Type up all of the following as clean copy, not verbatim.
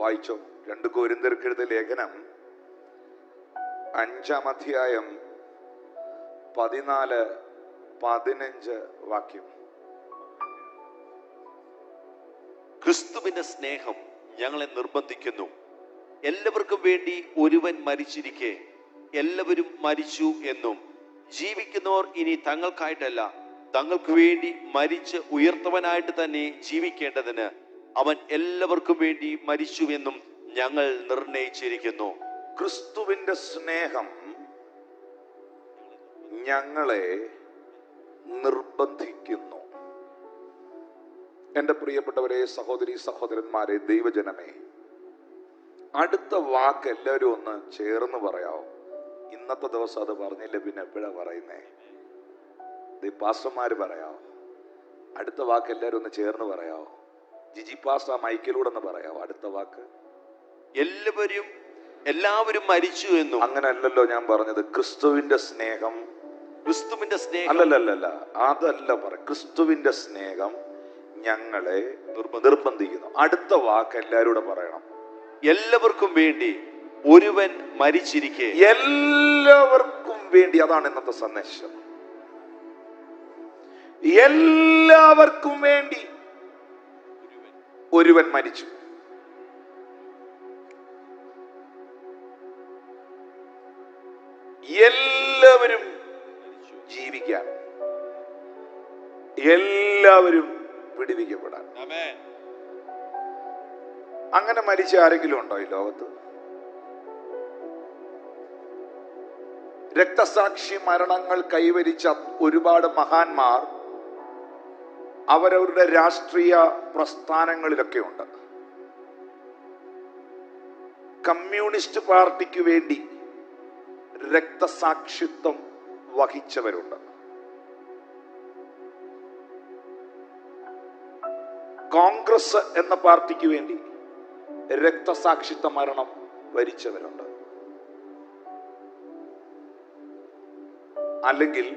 വായിച്ചോ. 2 കൊരിന്ത്യർക്കെഴുതിയ ലേഖനം 5-ാം അധ്യായം 14-15 വാക്യം. ക്രിസ്തുവിന്റെ സ്നേഹം ഞങ്ങളെ നിർബന്ധിക്കുന്നു. എല്ലാവർക്കും വേണ്ടി ഒരുവൻ മരിച്ചിരിക്കെ എല്ലാവരും മരിച്ചു എന്നും, ജീവിക്കുന്നവർ ഇനി തങ്ങൾക്കായിട്ടല്ല തങ്ങൾക്ക് വേണ്ടി മരിച്ച് ഉയർത്തവനായിട്ട് തന്നെ ജീവിക്കേണ്ടതിന് അവൻ എല്ലാവർക്കും വേണ്ടി മരിച്ചുവെന്നും ഞങ്ങൾ നിർണയിച്ചിരിക്കുന്നു. ക്രിസ്തുവിന്റെ സ്നേഹം ഞങ്ങളെ നിർബന്ധിക്കുന്നു. എൻ്റെ പ്രിയപ്പെട്ടവരെ, സഹോദരി സഹോദരന്മാരെ, ദൈവജനമേ, അടുത്ത വാക്ക് എല്ലാവരും ഒന്ന് ചേർന്ന് പറയാവോ? ഇന്നത്തെ ദിവസം അത് പറഞ്ഞില്ല പിന്നെ എപ്പോഴാ പറയുന്നേ? പാസ്റ്റർമാര് പറയാവോ? അടുത്ത വാക്ക് എല്ലാവരും ഒന്ന് ചേർന്ന് പറയാവോ? ജിജി പാസ്റ്റർ മൈക്കിലൂടെ ഒന്ന് പറയാവോ അടുത്ത വാക്ക്? എല്ലാവരും മരിച്ചു എന്നും. അങ്ങനല്ലല്ലോ ഞാൻ പറഞ്ഞത്. ക്രിസ്തുവിന്റെ സ്നേഹം അല്ലല്ല, അതല്ല പറ. ക്രിസ്തുവിന്റെ സ്നേഹം ഞങ്ങളെ നിർബന്ധിക്കുന്നു. അടുത്ത വാക്ക് എല്ലാവരും പറയണം. എല്ലാവർക്കും വേണ്ടി ഒരുവൻ മരിച്ചിരിക്കെ. എല്ലാവർക്കും വേണ്ടി. അതാണ് ഇന്നത്തെ സന്ദേശം. എല്ലാവർക്കും വേണ്ടി ഒരുവൻ മരിച്ചു. എല്ലാവരും ജീവിക്കാൻ, എല്ലാവരും വിടുവിക്കപ്പെടാൻ. അങ്ങനെ മരിച്ച ആരെങ്കിലും ഉണ്ടോ ഈ ലോകത്ത്? രക്തസാക്ഷി മരണങ്ങൾ കൈവരിച്ച ഒരുപാട് മഹാന്മാർ അവരവരുടെ രാഷ്ട്രീയ പ്രസ്ഥാനങ്ങളിലൊക്കെ ഉണ്ട്. കമ്മ്യൂണിസ്റ്റ് പാർട്ടിക്ക് വേണ്ടി രക്തസാക്ഷിത്വം വഹിച്ചവരുണ്ട്. കോൺഗ്രസ് എന്ന പാർട്ടിക്ക് വേണ്ടി രക്തസാക്ഷിത്വ മരണം വരിച്ചവരുണ്ട്. അല്ലെങ്കിൽ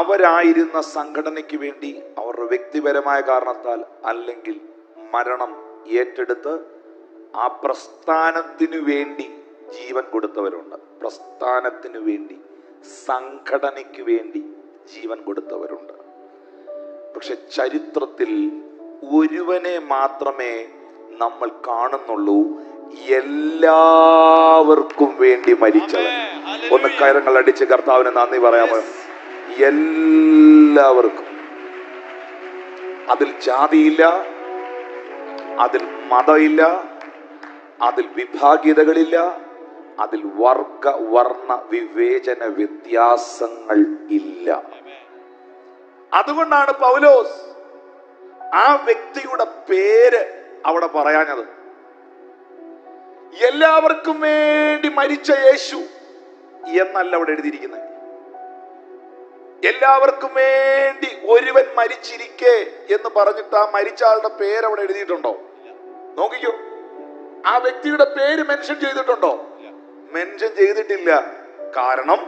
അവരായിരുന്ന സംഘടനയ്ക്ക് വേണ്ടി അവരുടെ വ്യക്തിപരമായ കാരണത്താൽ അല്ലെങ്കിൽ മരണം ഏറ്റെടുത്ത് ആ പ്രസ്ഥാനത്തിനു വേണ്ടി ജീവൻ കൊടുത്തവരുണ്ട്. പ്രസ്ഥാനത്തിനു വേണ്ടി, സംഘടനയ്ക്ക് വേണ്ടി ജീവൻ കൊടുത്തവരുണ്ട്. പക്ഷെ ചരിത്രത്തിൽ ഒരുവനെ മാത്രമേ നമ്മൾ കാണുന്നുള്ളൂ എല്ലാവർക്കും വേണ്ടി മരിച്ചവൻ. ഒന്ന് കരങ്ങൾ അടിച്ച് കർത്താവിന് നന്ദി പറയാമോ? എല്ലാവർക്കും. അതിൽ ജാതിയില്ല, അതിൽ മതമില്ല, അതിൽ വിഭാഗീയതകളില്ല, അതിൽ വർഗ വർണ്ണ വിവേചന വ്യത്യാസങ്ങൾ ഇല്ല. അതുകൊണ്ടാണ് പൗലോസ് ആ വ്യക്തിയുടെ പേര് അവിടെ പറയാഞ്ഞത്. എല്ലാവർക്കും വേണ്ടി മരിച്ച യേശു എന്നല്ല അവിടെ എഴുതിയിരിക്കുന്നത്. എല്ലാവർക്കും വേണ്ടി ഒരുവൻ മരിച്ചിരിക്കെ എന്ന് പറഞ്ഞിട്ട് ആ മരിച്ച ആളുടെ പേര് അവിടെ എഴുതിയിട്ടുണ്ടോ? നോക്കിക്കോ, ആ വ്യക്തിയുടെ പേര് മെൻഷൻ ചെയ്തിട്ടുണ്ടോ? മെൻഷൻ ചെയ്തിട്ടില്ല. കാരണം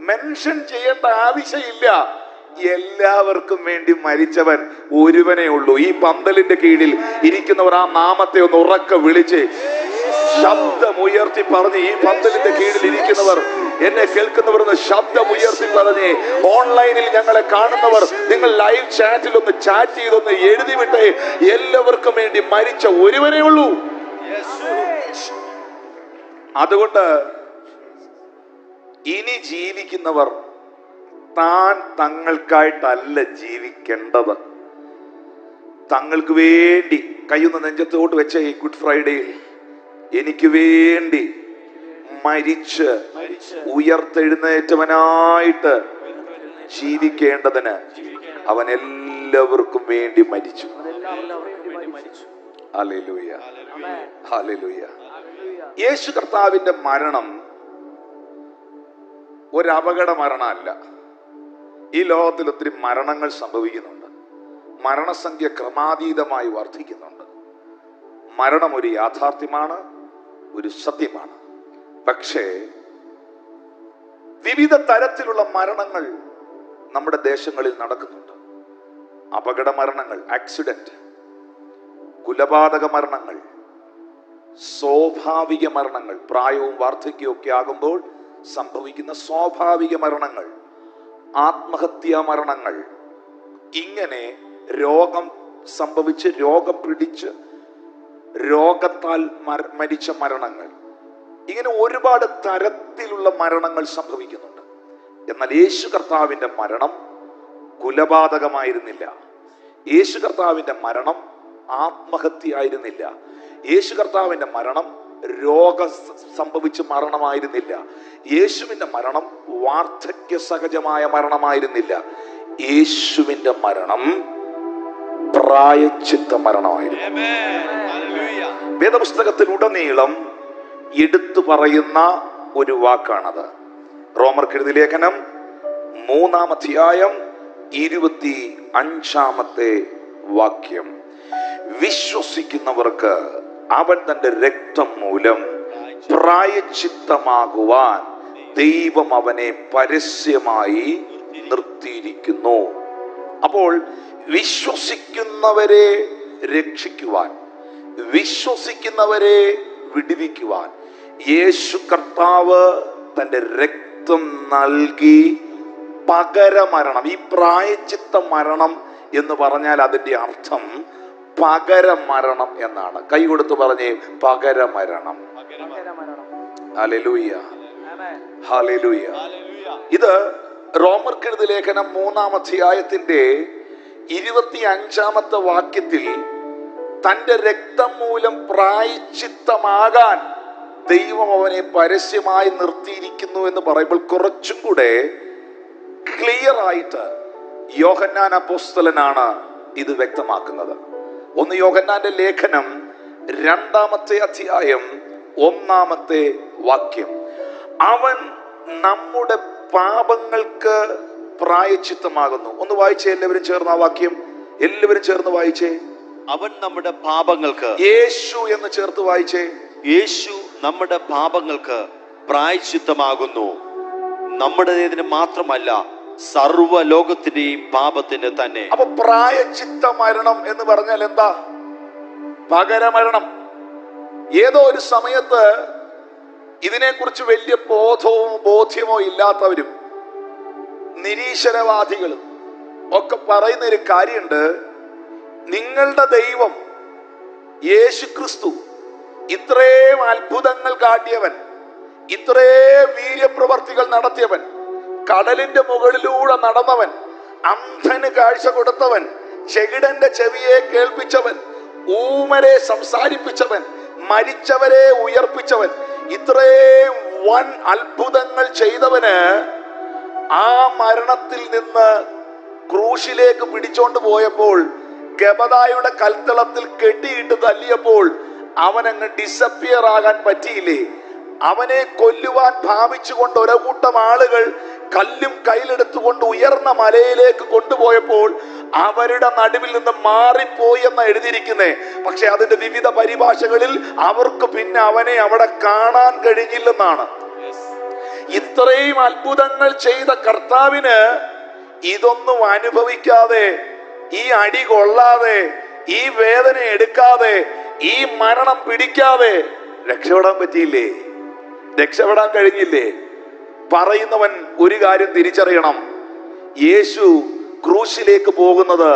മെൻഷൻ ചെയ്യേണ്ട ആവശ്യമില്ല. എല്ലാവർക്കും വേണ്ടി മരിച്ചവൻ ഒരുവനേ ഉള്ളൂ. ഈ പന്തലിന്റെ കീഴിൽ ഇരിക്കുന്നവർ ആ നാമത്തെ ഒന്ന് ഉറക്കെ വിളിച്ച് ശബ്ദമുയർത്തി പറഞ്ഞ്, ഈ പന്തലിന്റെ കീഴിൽ ഇരിക്കുന്നവർ, എന്നെ കേൾക്കുന്നവർ ഒന്ന് ശബ്ദമുയർത്തി പറഞ്ഞ്, ഓൺലൈനിൽ ഞങ്ങളെ കാണുന്നവർ നിങ്ങൾ ലൈവ് ചാറ്റിൽ ഒന്ന് ചാറ്റ് ചെയ്തൊന്ന് എഴുതി വിട്ടേ, എല്ലാവർക്കും വേണ്ടി മരിച്ച ഒരുവനേ ഉള്ളൂ. അതുകൊണ്ട് ഇനി ജീവിക്കുന്നവർ താൻ തങ്ങൾക്കായിട്ടല്ല ജീവിക്കേണ്ടത്. തങ്ങൾക്ക് വേണ്ടി കയ്യൊന്ന് നെഞ്ചത്തോട്ട് വെച്ച ഈ ഗുഡ് ഫ്രൈഡേയിൽ എനിക്ക് വേണ്ടി മരിച്ച് ഉയർത്തെഴുന്നേറ്റവനായിട്ട് ജീവിക്കേണ്ടതിന് അവൻ എല്ലാവർക്കും വേണ്ടി മരിച്ചു. Hallelujah, hallelujah. യേശു കർത്താവിന്റെ മരണം ഒരു അപകട മരണമല്ല. ഈ ലോകത്തിൽ ഒത്തിരി മരണങ്ങൾ സംഭവിക്കുന്നുണ്ട്. മരണസംഖ്യ ക്രമാതീതമായി വർദ്ധിക്കുന്നുണ്ട്. മരണം ഒരു യാഥാർത്ഥ്യമാണ്, ഒരു സത്യമാണ്. പക്ഷേ വിവിധ തരത്തിലുള്ള മരണങ്ങൾ നമ്മുടെ ദേശങ്ങളിൽ നടക്കുന്നുണ്ട്. അപകട മരണങ്ങൾ, ആക്സിഡന്റ്, കൊലപാതക മരണങ്ങൾ, സ്വാഭാവിക മരണങ്ങൾ, പ്രായവും വാർദ്ധക്യവും ഒക്കെ ആകുമ്പോൾ സംഭവിക്കുന്ന സ്വാഭാവിക മരണങ്ങൾ, ആത്മഹത്യാ മരണങ്ങൾ, ഇങ്ങനെ രോഗം സംഭവിച്ച് രോഗം പിടിച്ച് രോഗത്താൽ മരിച്ച മരണങ്ങൾ, ഇങ്ങനെ ഒരുപാട് തരത്തിലുള്ള മരണങ്ങൾ സംഭവിക്കുന്നുണ്ട്. എന്നാൽ യേശു കർത്താവിന്റെ മരണം കുലപാതകമായിരുന്നില്ല. യേശു കർത്താവിന്റെ മരണം ആത്മഹത്യ ആയിരുന്നില്ല. യേശു കർത്താവിന്റെ മരണം രോഗം സംഭവിച്ച് മരണമായിരുന്നില്ല. യേശുവിന്റെ മരണം വാർദ്ധക്യ സഹജമായ മരണമായിരുന്നില്ല. യേശുവിന്റെ മരണം പ്രായശ്ചിത്ത മരണമായിരുന്നു. വേദപുസ്തകത്തിൽ ഉടനീളം എടുത്തു പറയുന്ന ഒരു വാക്കാണത്. റോമർക്ക് എഴുതിയ ലേഖനം 3-ാം അധ്യായം 25-ാമത്തെ വാക്യം, വിശ്വസിക്കുന്നവർക്ക് അവൻ തന്റെ രക്തം മൂലം പ്രായശ്ചിത്തമാകുവാൻ ദൈവം അവനെ പരസ്യമായി നിർത്തിയിരിക്കുന്നു. അപ്പോൾ വിശ്വസിക്കുന്നവരെ രക്ഷിക്കുവാൻ, വിശ്വസിക്കുന്നവരെ വിടുവിക്കുവാൻ യേശു കർത്താവ് തന്റെ രക്തം നൽകി പകരമരണം. ഈ പ്രായശ്ചിത്ത മരണം എന്ന് പറഞ്ഞാൽ അതിന്റെ അർത്ഥം പകരമരണം എന്നാണ്. കൈ കൊടുത്ത് പറഞ്ഞേ, പകരമരണം. Hallelujah, hallelujah. ഇത് റോമർക്ക് എഴുതിയ ലേഖനം 3-ാം അധ്യായത്തിന്റെ 25-ാമത്തെ വാക്യത്തിൽ തന്റെ രക്തം മൂലം പ്രായശ്ചിത്തമാകാൻ ദൈവം അവനെ പരസ്യമായി നിർത്തിയിരിക്കുന്നു എന്ന് പറയുമ്പോൾ കുറച്ചും കൂടെ ക്ലിയർ ആയിട്ട് യോഹന്നാൻ അപ്പോസ്തലനാണ് ഇത് വ്യക്തമാക്കുന്നത്. 1 യോഹന്നാന്റെ ലേഖനം 2-ാമത്തെ അധ്യായം 1-ാമത്തെ വാക്യം, അവൻ നമ്മുടെ പാപങ്ങൾക്ക് പ്രായശ്ചിത്തമാകുന്നു. ഒന്ന് വായിച്ചേ എല്ലാവരും ചേർന്ന് ആ വാക്യം, എല്ലാവരും ചേർന്ന് വായിച്ചേ. അവൻ നമ്മുടെ പാപങ്ങൾക്ക്, യേശു എന്ന് ചേർത്ത് വായിച്ചേ, യേശു നമ്മുടെ പാപങ്ങൾക്ക് പ്രായശ്ചിത്തമാകുന്നു. നമ്മുടേതിന് മാത്രമല്ല, സർവ്വലോകത്തിന്റെയും പാപത്തിന് തന്നെ. അപ്പൊ പ്രായശ്ചിത്ത മരണം എന്ന് പറഞ്ഞാൽ എന്താ? പകരമരണം. ഏതോ ഒരു സമയത്ത് ഇതിനെക്കുറിച്ച് വലിയ ബോധ്യമോ ഇല്ലാത്തവരും നിരീശ്വരവാദികളും ഒക്കെ പറയുന്ന ഒരു കാര്യമുണ്ട്. നിങ്ങളുടെ ദൈവം യേശു ക്രിസ്തു ഇത്രയും അത്ഭുതങ്ങൾ കാട്ടിയവൻ, ഇത്രയും വീര്യപ്രവർത്തികൾ നടത്തിയവൻ, കടലിന്റെ മുകളിലൂടെ നടന്നവൻ, അന്ധന് കാഴ്ച കൊടുത്തവൻ, ചെകിടന്റെ ചെവിയെ കേൾപ്പിച്ചവൻ, ഊമരെ സംസാരിപ്പിച്ചവൻ, മരിച്ചവരെ ഉയർപ്പിച്ചവൻ, ഇത്രയും വൻ അത്ഭുതങ്ങൾ ചെയ്തവന് ആ മരണത്തിൽ നിന്ന് ക്രൂശിലേക്ക് പിടിച്ചോണ്ട് പോയപ്പോൾ, ഗബദായുടെ കൽത്തളത്തിൽ കെട്ടിയിട്ട് തല്ലിയപ്പോൾ അവനങ്ങ് ഡിസപ്പിയർ ആകാൻ പറ്റിയില്ലേ? അവനെ കൊല്ലുവാൻ ഭാവിച്ചുകൊണ്ട് ഒരകൂട്ടം ആളുകൾ കല്ലും കയ്യിലെടുത്തുകൊണ്ട് ഉയർന്ന മലയിലേക്ക് കൊണ്ടുപോയപ്പോൾ അവരുടെ നടുവിൽ നിന്ന് മാറിപ്പോയി എന്ന് എഴുതിയിരിക്കുന്നേ. പക്ഷെ അതിന്റെ വിവിധ പരിഭാഷകളിൽ അവർക്ക് പിന്നെ അവനെ അവിടെ കാണാൻ കഴിഞ്ഞില്ലെന്നാണ്. ഇത്രയും അത്ഭുതങ്ങൾ ചെയ്ത കർത്താവിന് ഇതൊന്നും അനുഭവിക്കാതെ, ഈ അടി കൊള്ളാതെ, ഈ വേദന എടുക്കാതെ, ഈ മരണം പിടിക്കാതെ രക്ഷപ്പെടാൻ പറ്റിയില്ലേ? രക്ഷപ്പെടാൻ കഴിഞ്ഞില്ലേ? പറയുന്നവൻ ഒരു കാര്യം തിരിച്ചറിയണം, യേശു ക്രൂശിലേക്ക് പോകുന്നത്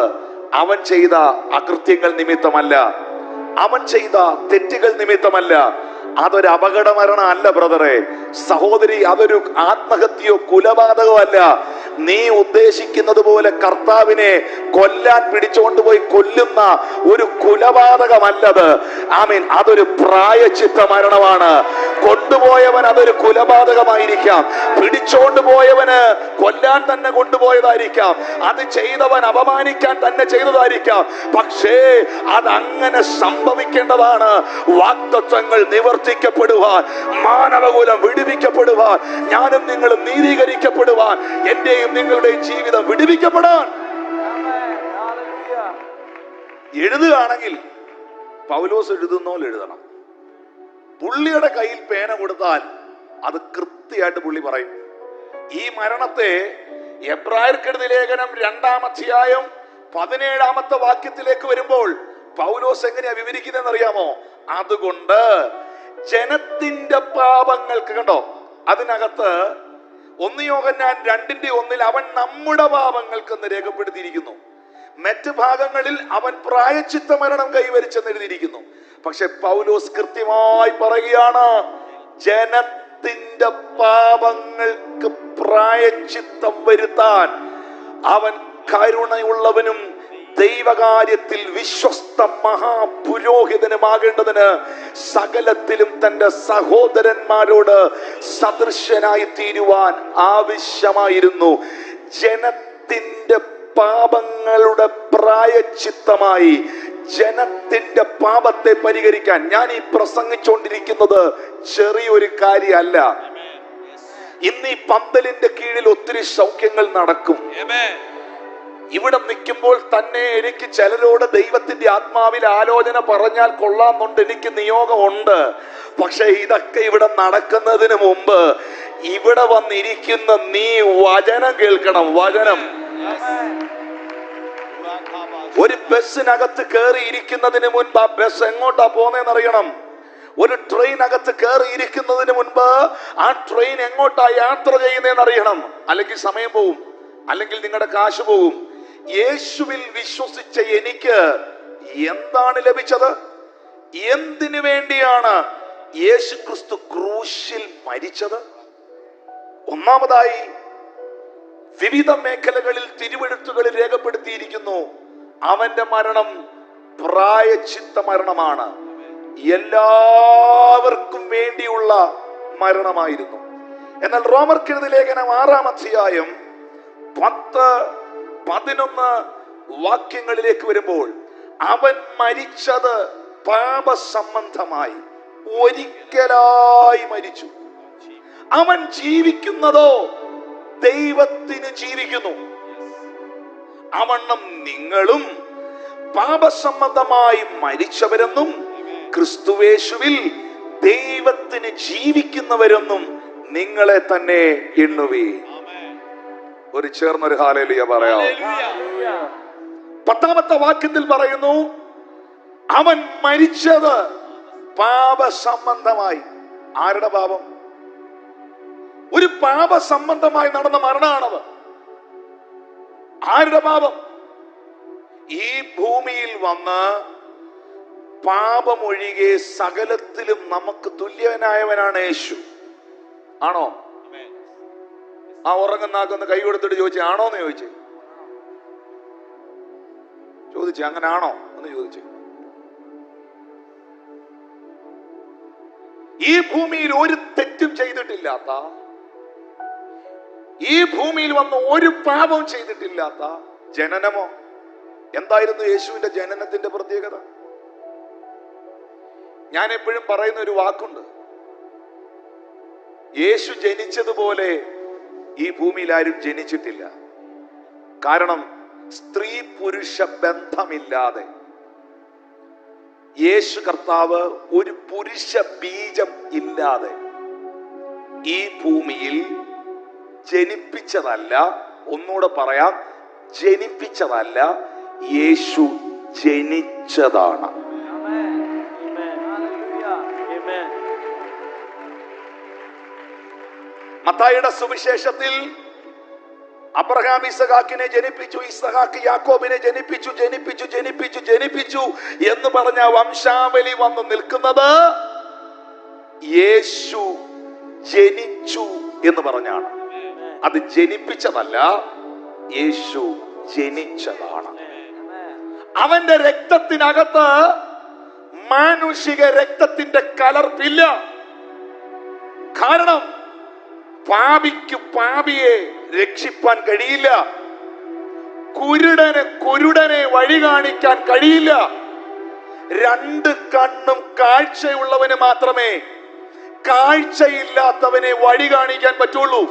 അവൻ ചെയ്ത അകൃത്യങ്ങൾ നിമിത്തമല്ല, അവൻ ചെയ്ത തെറ്റുകൾ നിമിത്തമല്ല. അതൊരു അപകട മരണം അല്ല ബ്രദറെ, സഹോദരി, അതൊരു ആത്മഹത്യയോ കൊലപാതകമോ അല്ല. നീ ഉദ്ദേശിക്കുന്നത് പോലെ കർത്താവിനെ കൊല്ലാൻ പിടിച്ചുകൊണ്ടുപോയി കൊല്ലുന്ന ഒരു കൊലപാതകമല്ലത്. ആമീൻ. അതൊരു പ്രായശ്ചിത്ത മരണമാണ്. കൊണ്ടുപോയവൻ അതൊരു കൊലപാതകമായിരിക്കാം, പിടിച്ചോണ്ടുപോയവന് കൊല്ലാൻ തന്നെ കൊണ്ടുപോയതായിരിക്കാം, അത് ചെയ്തവൻ അപമാനിക്കാൻ തന്നെ ചെയ്തതായിരിക്കാം. പക്ഷേ അതങ്ങനെ സംഭവിക്കേണ്ടതാണ്. വാഗ്ദത്തങ്ങൾ നിവർത്തിക്കപ്പെടുവാൻ, മാനവകുലം വിടുവിക്കപ്പെടുവാൻ, ഞാനും നിങ്ങളും നീതീകരിക്കപ്പെടുവാൻ, എന്റെയും നിങ്ങളുടെയും ജീവിതം വിടുവിക്കപ്പെടാൻ. എഴുതുകയാണെങ്കിൽ പൗലോസ് എഴുതുന്നോലെ എഴുതണം. പുള്ളിയുടെ കയ്യിൽ പേന കൊടുത്താൽ അത് കൃത്യമായിട്ട് പുള്ളി പറയും. ഈ മരണത്തെ എബ്രായർക്കെഴുതിയ ലേഖനം 2-ാം അധ്യായം 17-ാമത്തെ വാക്യത്തിലേക്ക് വരുമ്പോൾ പൗലോസ് എങ്ങനെയാ വിവരിക്കുന്നതെന്ന് അറിയാമോ? അതുകൊണ്ട് ജനത്തിന്റെ പാപങ്ങൾക്ക്, കണ്ടോ അതിനകത്ത് 1 യോഹന്നാൻ 2:1 അവൻ നമ്മുടെ പാപങ്ങൾക്കെന്ന് രേഖപ്പെടുത്തിയിരിക്കുന്നു. മറ്റ് ഭാഗങ്ങളിൽ അവൻ പ്രായശ്ചിത്ത മരണം കൈവരിച്ചെന്ന് എഴുതിയിരിക്കുന്നു. പക്ഷെ പൗലോസ് കൃത്യമായി പറയുകയാണ്, ജനത്തിന്റെ പാപങ്ങൾക്ക് പ്രായശ്ചിത്തം വരുത്താൻ അവൻ കരുണയുള്ളവനും ദൈവകാര്യത്തിൽ വിശ്വസ്ത മഹാപുരോഹിതനുമാകേണ്ടതിന് സകലത്തിലും തന്റെ സഹോദരന്മാരോട് സദൃശനായി തീരുവാൻ ആവശ്യമായിരുന്നു. ജനത്തിന്റെ പാപങ്ങളുടെ പ്രായശ്ചിത്തമായി ജനത്തിന്റെ പാപത്തെ പരിഹരിക്കാൻ ഞാൻ ഈ പ്രസംഗിച്ചുകൊണ്ടിരിക്കുന്നത് ചെറിയൊരു കാര്യമല്ല. ഇന്ന് ഈ പന്തലിന്റെ കീഴിൽ ഒത്തിരി സൗഖ്യങ്ങൾ നടക്കും. ഇവിടെ നിൽക്കുമ്പോൾ തന്നെ എനിക്ക് ചിലരോട് ദൈവത്തിന്റെ ആത്മാവിൽ ആലോചന പറഞ്ഞാൽ കൊള്ളാമെന്നുണ്ട്, എനിക്ക് നിയോഗമുണ്ട്. പക്ഷെ ഇതൊക്കെ ഇവിടെ നടക്കുന്നതിന് മുമ്പ് ഇവിടെ വന്നിരിക്കുന്ന നീ വചനം കേൾക്കണം. വചനം. ഒരു ബസ്സിനകത്ത് കയറി ഇരിക്കുന്നതിന് മുൻപ് ആ ബസ് എങ്ങോട്ടാ പോകുന്നതെന്ന് അറിയണം. ഒരു ട്രെയിനകത്ത് കയറി ഇരിക്കുന്നതിന് മുൻപ് ആ ട്രെയിൻ എങ്ങോട്ടാ യാത്ര ചെയ്യുന്നതെന്ന് അറിയണം. അല്ലെങ്കിൽ സമയം പോകും, അല്ലെങ്കിൽ നിങ്ങളുടെ കാശ് പോകും. യേശുവിൽ വിശ്വസിച്ച എനിക്ക് എന്താണ് ലഭിച്ചത്? എന്തിനു വേണ്ടിയാണ് യേശു ക്രിസ്തു ക്രൂശിൽ മരിച്ചത്? ഒന്നാമതായി വിവിധ മേഖലകളിൽ തിരുവെഴുത്തുകളിൽ രേഖപ്പെടുത്തിയിരിക്കുന്നു, അവന്റെ മരണം പ്രായശ്ചിത്ത മരണമാണ്. എല്ലാവർക്കും വേണ്ടിയുള്ള മരണമായിരുന്നു. എന്നാൽ റോമർക്കെഴുതിയ ലേഖനം 6-ാം അധ്യായം 10-11 വാക്യങ്ങളിലേക്ക് വരുമ്പോൾ, അവൻ മരിച്ചത് പാപസംബന്ധമായി ഒരിക്കലായി മരിച്ചു. അവൻ ജീവിക്കുന്നതോ ദൈവത്തിന് ജീവിക്കുന്നു. അവണ്ണം നിങ്ങളും പാപസംബന്ധമായി മരിച്ചവരെന്നും ക്രിസ്തുവേശുവിൽ ദൈവത്തിന് ജീവിക്കുന്നവരെന്നും നിങ്ങളെ തന്നെ എണ്ണുവീ. ഒരു ചേർന്നൊരു ഹല്ലേലൂയ പറയാം. 10-ാമത്തെ വാക്യത്തിൽ പറയുന്നു, അവൻ മരിച്ചത് പാപസംബന്ധമായി. ആരുടെ പാപം? ഒരു പാപസംബന്ധമായി നടന്ന മരണമാണത്. ആരുടെ പാപം? ഈ ഭൂമിയിൽ വന്ന് പാപമൊഴികെ സകലത്തിലും നമുക്ക് തുല്യനായവനാണ് യേശു. ആണോ? ആ ഉറങ്ങുന്നാക്കൊന്ന് കൈ കൊടുത്തിട്ട് ചോദിച്ചേ, ആണോന്ന് ചോദിച്ചേ. അങ്ങനെ ആണോ എന്ന് ചോദിച്ചു. ഈ ഭൂമിയിൽ ഒരു തെറ്റും ചെയ്തിട്ടില്ലാത്ത, ഈ ഭൂമിയിൽ വന്ന് ഒരു പാപവും ചെയ്തിട്ടില്ലാത്ത ജനനമോ? എന്തായിരുന്നു യേശുവിന്റെ ജനനത്തിന്റെ പ്രത്യേകത? ഞാൻ എപ്പോഴും പറയുന്ന ഒരു വാക്കുണ്ട്, യേശു ജനിച്ചതുപോലെ ഈ ഭൂമിയിൽ ആരും ജനിച്ചിട്ടില്ല. കാരണം സ്ത്രീ പുരുഷ ബന്ധമില്ലാതെ യേശു കർത്താവ് ഒരു പുരുഷ ബീജം ഇല്ലാതെ ഈ ഭൂമിയിൽ ജനിപ്പിച്ചതല്ല. ഒന്നുകൂടെ പറയാം, ജനിപ്പിച്ചതല്ല, യേശു ജനിച്ചതാണ്. മത്തായിയുടെ സുവിശേഷത്തിൽ അബ്രഹാം ഇസഹാക്കിനെ ജനിപ്പിച്ചു, ഇസഹാക്ക് യാക്കോബിനെ ജനിപ്പിച്ചു, ജനിപ്പിച്ചു ജനിപ്പിച്ചു ജനിപ്പിച്ചു എന്ന് പറഞ്ഞ വംശാവലി വന്ന് നിൽക്കുന്നത് യേശു ജനിച്ചു എന്ന് പറഞ്ഞാണ്. അത് ജനിപ്പിച്ചതല്ല, യേശു ജനിച്ചതാണ്. അവന്റെ രക്തത്തിനകത്ത് മാനുഷിക രക്തത്തിന്റെ കലർപ്പില്ല. കാരണം പാപിക്ക് പാപിയെ രക്ഷിപ്പാൻ കഴിയില്ല. കുരുടനെ വഴി കാണിക്കാൻ കഴിയില്ല. 2 കണ്ണും കാഴ്ചയുള്ളവന് മാത്രമേ കാഴ്ചയില്ലാത്തവനെ വഴി കാണിക്കാൻ പറ്റുള്ളൂ.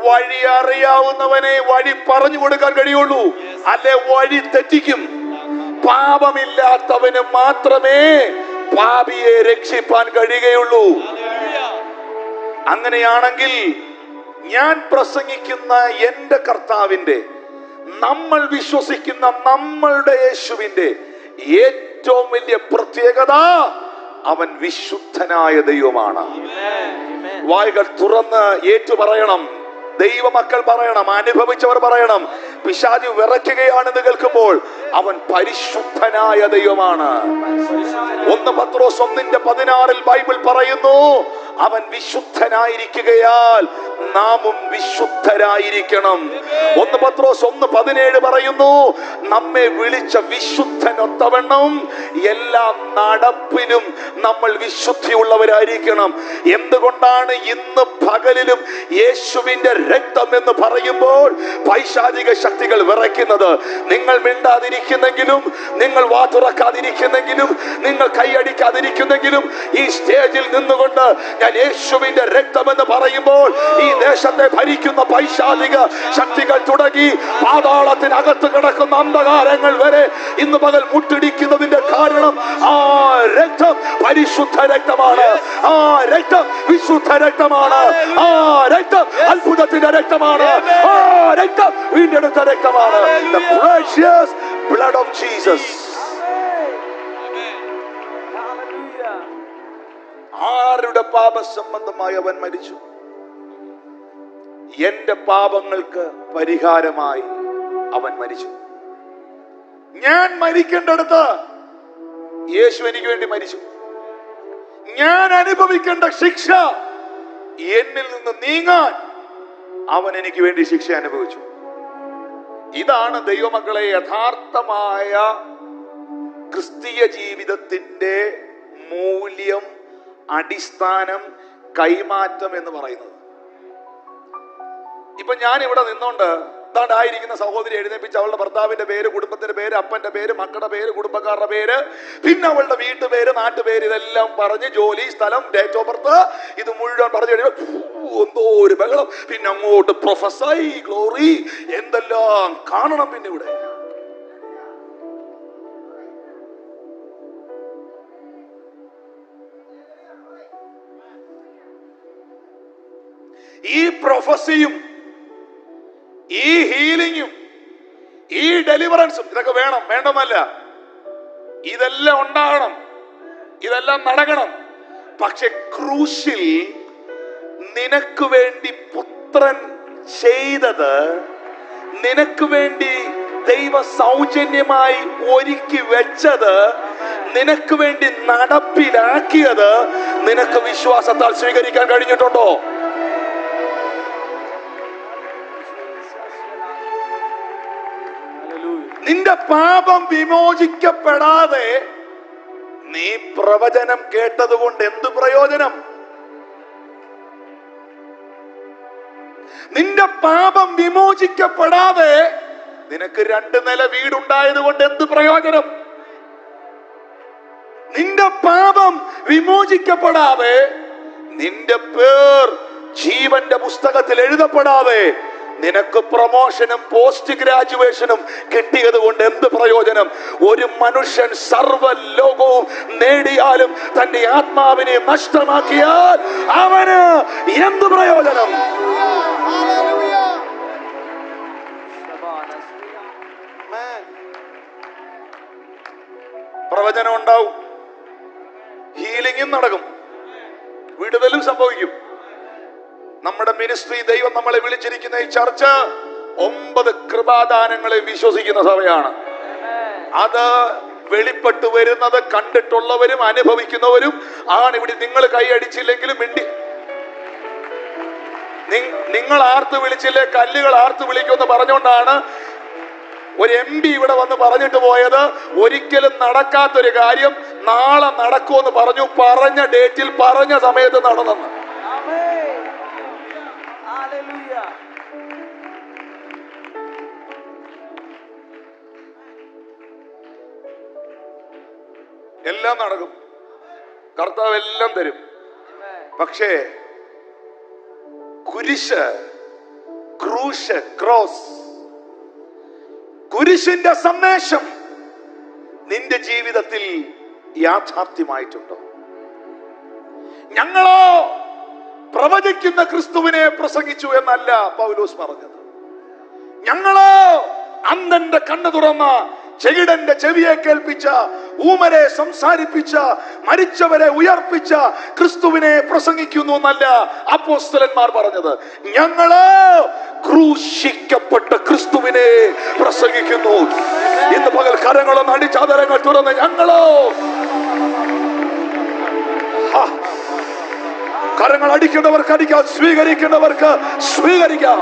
വഴി അറിയാവുന്നവനെ വഴി പറഞ്ഞു കൊടുക്കാൻ കഴിയുള്ളൂ, അല്ലെ വഴി തെറ്റിക്കും. പാപമില്ലാത്തവന് മാത്രമേ പാപിയെ രക്ഷിപ്പാൻ കഴിയുകയുള്ളൂ. അങ്ങനെയാണെങ്കിൽ ഞാൻ പ്രസംഗിക്കുന്ന എന്റെ കർത്താവിന്റെ, നമ്മൾ വിശ്വസിക്കുന്ന നമ്മളുടെ യേശുവിന്റെ ഏറ്റവും വലിയ പ്രത്യേകത അവൻ വിശുദ്ധനായ ദൈവമാണ്. വായ്കൾ തുറന്ന് ഏറ്റു പറയണം. ദൈവമക്കൾ പറയണം, അനുഭവിച്ചവർ പറയണം. പിശാച് വിറയ്ക്കുകയാണെന്ന് കേൾക്കുമ്പോൾ അവൻ പരിശുദ്ധനായ ദൈവമാണ്. 1 പത്രോസ് 1:16 ബൈബിൾ പറയുന്നു, അവൻ വിശുദ്ധനായിരിക്കുകയാൽ നാമും വിശുദ്ധരായിരിക്കണം. 1 പത്രോസ് 1:17 പറയുന്നു, നമ്മെ വിളിച്ച വിശുദ്ധനൊത്തവണ്ണം എല്ലാ നടപ്പിലും നമ്മൾ വിശുദ്ധിയുള്ളവരായിരിക്കണം. എന്തുകൊണ്ടാണ് ഇന്ന് പകലിലും യേശുവിന്റെ രക്തം എന്ന് പറയുമ്പോൾ പൈശാചിക ശക്തികൾ വിറയ്ക്കുന്നത്? നിങ്ങൾ മിണ്ടാതിരിക്കുന്നെങ്കിലും, നിങ്ങൾ വാ തുറക്കാതിരിക്കുന്നെങ്കിലും, നിങ്ങൾ കൈയടിക്കാതിരിക്കുന്നെങ്കിലും, ഈ സ്റ്റേജിൽ നിന്നുകൊണ്ട് ഞാൻ യേശുവിന്റെ രക്തം എന്ന് പറയുമ്പോൾ ഈ ദേശത്തെ ഭരിക്കുന്ന പൈശാചിക ശക്തികൾ തുടങ്ങി പാതാളത്തിനകത്ത് കിടക്കുന്ന അന്ധകാരങ്ങൾ വരെ ഇന്ന് പകൽ മുട്ടിടിക്കുന്നതിന്റെ കാരണം ആ രക്തം പരിശുദ്ധ രക്തമാണ്. ആ രക്തം വിശുദ്ധ രക്തമാണ്. ആ രക്തം അത്ഭുതത്തിന്റെ രക്തമാണ്. ആ രക്തം വീണ്ടെടുത്ത രക്തമാണ്. The precious blood of Jesus. ആരുടെ പാപസംബന്ധമായി അവൻ മരിച്ചു? എന്റെ പാപങ്ങൾക്ക് പരിഹാരമായി അവൻ മരിച്ചു. ഞാൻ മരിക്കേണ്ടടുത്ത് യേശു എനിക്ക് വേണ്ടി മരിച്ചു. ഞാൻ അനുഭവിക്കേണ്ട ശിക്ഷ എന്നിൽ നിന്ന് നീങ്ങാൻ അവൻ എനിക്ക് വേണ്ടി ശിക്ഷ അനുഭവിച്ചു. ഇതാണ് ദൈവമക്കളെ യഥാർത്ഥമായ ക്രിസ്തീയ ജീവിതത്തിന്റെ മൂല്യം, അടിസ്ഥാനം, കൈമാറ്റം എന്ന് പറയുന്നത്. ഇപ്പൊ ഞാൻ ഇവിടെ നിന്നോണ്ട് ആയിരിക്കുന്ന സഹോദരി എഴുന്നേപ്പിച്ച് അവളുടെ ഭർത്താവിന്റെ പേര്, കുടുംബത്തിന്റെ പേര്, അപ്പന്റെ പേര്, മക്കളുടെ പേര്, കുടുംബക്കാരുടെ പേര്, പിന്നെ അവളുടെ വീട്ടുപേര്, നാട്ടുപേര്, ഇതെല്ലാം പറഞ്ഞ് ജോലി, സ്ഥലം, ഡേറ്റ് ഓഫ് ബർത്ത്, ഇത് മുഴുവൻ പറഞ്ഞു കഴിയുമ്പോൾ എന്തോ ഒരു ബഹളം. പിന്നെ അങ്ങോട്ട് പ്രൊഫസൈ, ഗ്ലോറി, എന്തെല്ലാം കാണണം. പിന്നെ ഇവിടെ ഈ പ്രൊഫസിയും ഈ ഹീലിങ്ങും ഈ ഡെലിവറൻസും ഇതൊക്കെ വേണം, വേണ്ടമല്ല. ഇതെല്ലാം ഉണ്ടാകണം, ഇതെല്ലാം നടക്കണം. പക്ഷെ ക്രൂശിൽ നിനക്ക് വേണ്ടി പുത്രൻ ചെയ്തത്, നിനക്ക് വേണ്ടി ദൈവ സൗജന്യമായി ഒരുക്കി വെച്ചത്, നിനക്ക് വേണ്ടി നടപ്പിലാക്കിയത് നിനക്ക് വിശ്വാസത്താൽ സ്വീകരിക്കാൻ കഴിഞ്ഞിട്ടുണ്ടോ? നിന്റെ പാപം വിമോചിക്കപ്പെടാതെ നീ പ്രവചനം കേട്ടതുകൊണ്ട് എന്ത് പ്രയോജനം? നിന്റെ പാപം വിമോചിക്കപ്പെടാതെ നിനക്ക് 2 നില വീടുണ്ടായത് കൊണ്ട് എന്ത് പ്രയോജനം? നിന്റെ പാപം വിമോചിക്കപ്പെടാതെ നിന്റെ പേർ ജീവന്റെ പുസ്തകത്തിൽ എഴുതപ്പെടാതെ നിനക്ക് പ്രൊമോഷനും പോസ്റ്റ് ഗ്രാജുവേഷനും കിട്ടിയത് കൊണ്ട് എന്ത് പ്രയോജനം? ഒരു മനുഷ്യൻ സർവ്വ ലോകവും നേടിയാലും തന്റെ ആത്മാവിനെ നഷ്ടമാക്കിയാൽ അവന് എന്ത് പ്രയോജനം? പ്രവചനം ഉണ്ടാവും, ഹീലിംഗും നടക്കും, വിടുതലും സംഭവിക്കും. നമ്മുടെ മിനിസ്ട്രി, ദൈവം നമ്മളെ വിളിച്ചിരിക്കുന്ന ഈ ചർച്ച് 9 കൃപാദാനങ്ങളെ വിശ്വസിക്കുന്ന സഭയാണ്. അത് വെളിപ്പെട്ടു വരുന്നത് കണ്ടിട്ടുള്ളവരും അനുഭവിക്കുന്നവരും ആണ്. ഇവിടെ നിങ്ങൾ കൈയടിച്ചില്ലെങ്കിലും നിങ്ങൾ ആർത്ത് വിളിച്ചില്ലേ കല്ലുകൾ ആർത്ത് വിളിക്കുമെന്ന് പറഞ്ഞുകൊണ്ടാണ് ഒരു MP ഇവിടെ വന്ന് പറഞ്ഞിട്ട് പോയത്. ഒരിക്കലും നടക്കാത്തൊരു കാര്യം നാളെ നടക്കുമെന്ന് പറഞ്ഞു. പറഞ്ഞ ഡേറ്റിൽ പറഞ്ഞ സമയത്ത് നടന്നെന്ന്. എല്ലാം നടക്കും, കർത്താവ് എല്ലാം തരും. പക്ഷേ ക്രോസ്, കുരിശിന്റെ സന്ദേശം നിന്റെ ജീവിതത്തിൽ യാഥാർത്ഥ്യമായിട്ടുണ്ടോ? ഞങ്ങളോ പ്രവചിക്കുന്ന ക്രിസ്തുവിനെ പ്രസംഗിച്ചു എന്നല്ല പൗലോസ് പറഞ്ഞത്. ഞങ്ങളോ അന്ധന്റെ കണ്ണു തുറന്ന ചെകിടന്റെ ചെവിയെ കേൾപ്പിച്ച, ഊമരെ സംസാരിപ്പിച്ച, മരിച്ചവരെ ഉയർപ്പിച്ച ക്രിസ്തുവിനെ പ്രസംഗിക്കുന്നു എന്നല്ല അപ്പോസ്തലന്മാർ പറഞ്ഞത്. ഞങ്ങള് ക്രൂശിക്കപ്പെട്ട ക്രിസ്തുവിനെ പ്രസംഗിക്കുന്നു. ഇന്ന് പകൽ കരങ്ങളൊന്ന് അടിച്ചാദരങ്ങൾ തുറന്ന് ഞങ്ങളോ കരങ്ങൾ അടിക്കുന്നവർക്ക് അടിക്കാം, സ്വീകരിക്കുന്നവർക്ക് സ്വീകരിക്കാം.